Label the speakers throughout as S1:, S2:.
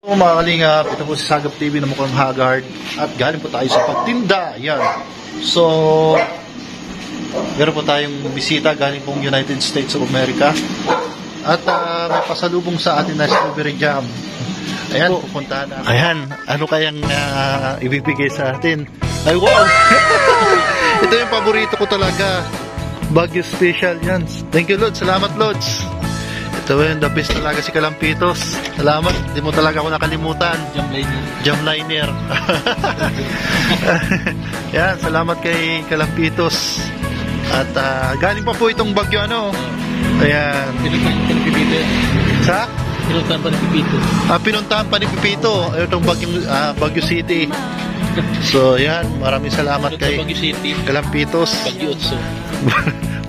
S1: Mga kalingap, ito po si Sagap TV na mukhang haggard at galing po tayo sa pagtinda. Yan. So, meron po tayong bisita galing pong United States of America at may pasalubong sa atin na strawberry jam. Ayan, pupuntahan na. Ayan, ano kayang ibibigay sa atin? Ay, wow! Ito yung paborito ko talaga. Baguio Special yan. Thank you, Lods. Salamat, Lods. Ito yung the best talaga si Kalampitos. Salamat. Hindi mo talaga ako nakalimutan. Jamliner. Yan, salamat kay Kalampitos. At galing pa po itong Baguio, ano? Ayan. Sa?
S2: Pinuntahan pa ni Pipito.
S1: Pinuntahan pa ni Pipito. Itong Baguio City. So, yan. Maraming salamat kay
S2: Baguio City.
S1: Kalampitos.
S2: Baguio Otso.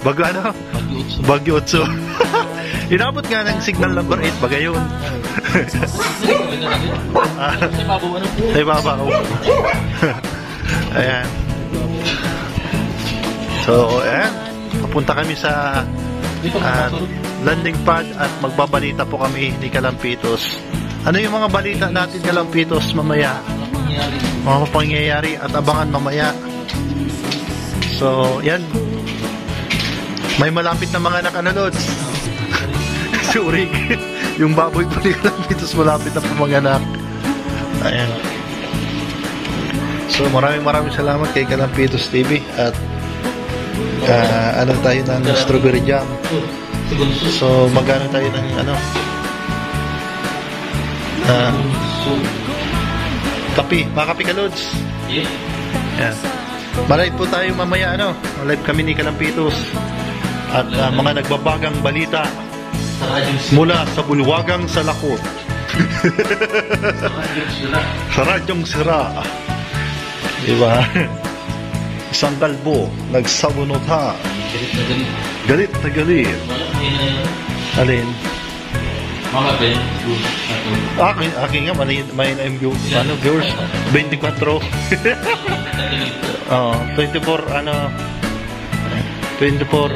S1: Bago ano?
S2: Baguio Otso.
S1: Baguio Otso. Inabot nga ng signal number 8 ba gayon?
S2: Sa babaw ano po?
S1: Sa babaw. Ayan. So, ayan. Papunta kami sa landing pad at magbabalita po kami ni Kalampitos. Ano yung mga balita natin, Kalampitos, mamaya? Mga pangyayari at abangan mamaya. So, yan. May malapit na mga nakanalods. Surig. Yung baboy po ni Kalampitos malapit na pumanganak. Ayan. So, maraming salamat kay Kalampitos TV at ano tayo ng strawberry jam. So, magano tayo ng ano? Kape. Makape ka, Lods?
S2: Yeah.
S1: Ayan. Malive po tayo mamaya, ano? Malive kami ni Kalampitos. At mga nagbabagang balita mula sa bulwagang Salakot. Sa Radyong Sira. Diba? Isang kalbo nagsabunot-ha. Galit na galit. Alin?
S2: Mga Ben.
S1: Akin nga, may na-view. Ano, viewers? 24. 24, ano? 24.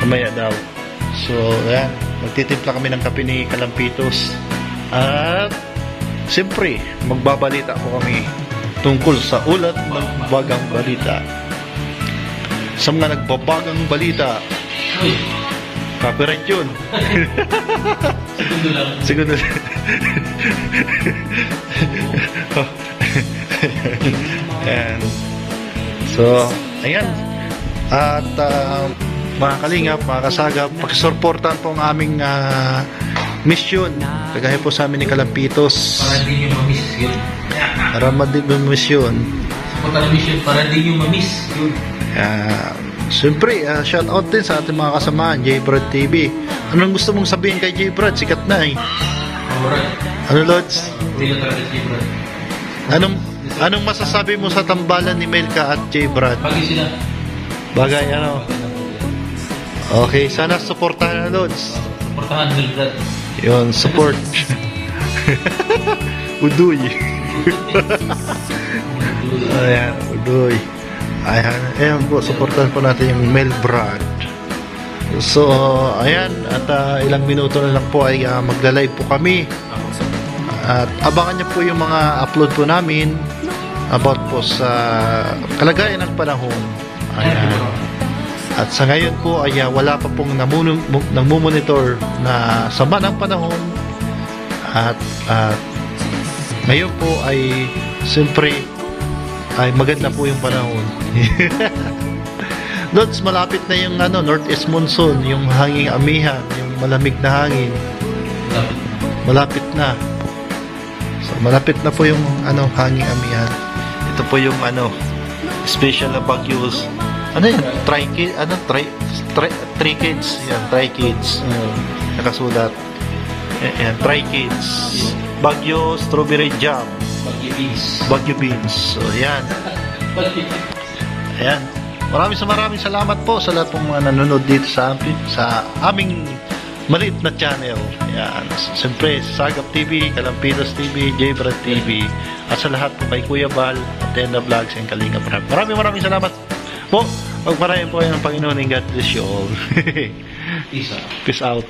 S1: Kamaya daw. So, ayan. Magtitimpla kami ng kape ni Kalampitos. At, siyempre, magbabalita po kami tungkol sa ulat ng bagang balita. Sa mga nagbabagang balita, copyright yun.
S2: Segundo lang.
S1: Ayan. So, ayan. At, mga kalingap, mga kasagap, pakisuportahan po ang aming mission. Kagaya po sa amin ni Kalampitos.
S2: Para hindi nyo mamiss yun.
S1: Para mamiss yun.
S2: Para hindi nyo mamiss yun.
S1: Siyempre, shout out din sa ating mga kasamaan, J-Brad TV. Anong gusto mong sabihin kay J-Brad? Sikat na eh.
S2: Alright.
S1: Ano, Lods?
S2: Hindi na talaga J-Brad.
S1: Anong masasabi mo sa tambalan ni Melka at J-Brad?
S2: Pagi sila.
S1: Bagay, ano? Okay, sana supportahan na, Lods.
S2: Supportahan Melbrad.
S1: Yun, support. Udoy. Ayan, Udoy. Ayan po, supportahan po natin yung Melbrad. So, ayan, at ilang minuto na lang po ay magla-live po kami. At abangan niyo po yung mga upload po namin about po sa kalagayan ng panahon. Ayan. At sa ngayon po ay wala pa pong namumonitor na sama ng panahon. At ngayon po ay siyempre ay maganda po yung panahon. Lods, malapit na yung northeast monsoon, yung hanging amihan, yung malamig na hangin. Malapit na. So malapit na po yung hanging amihan. Ito po yung special na Baguio's Tri-Kids. Yan, Tri-Kids. Nakasulat. Yan, Tri-Kids. Baguio Strawberry Jam. Baguio Beans. So, yan. Ayan. Maraming salamat po sa lahat ng mga nanonood dito sa aming maliit na channel. Ayan. Siyempre, Sagap TV, Kalampitos TV, J-Brad TV, at sa lahat po kay Kuya Bal, Atenda Vlogs, and Kalinga Prab. Maraming salamat po. Magparayan po kayo ng Panginoon and God bless you all.
S2: Peace out.
S1: Peace out.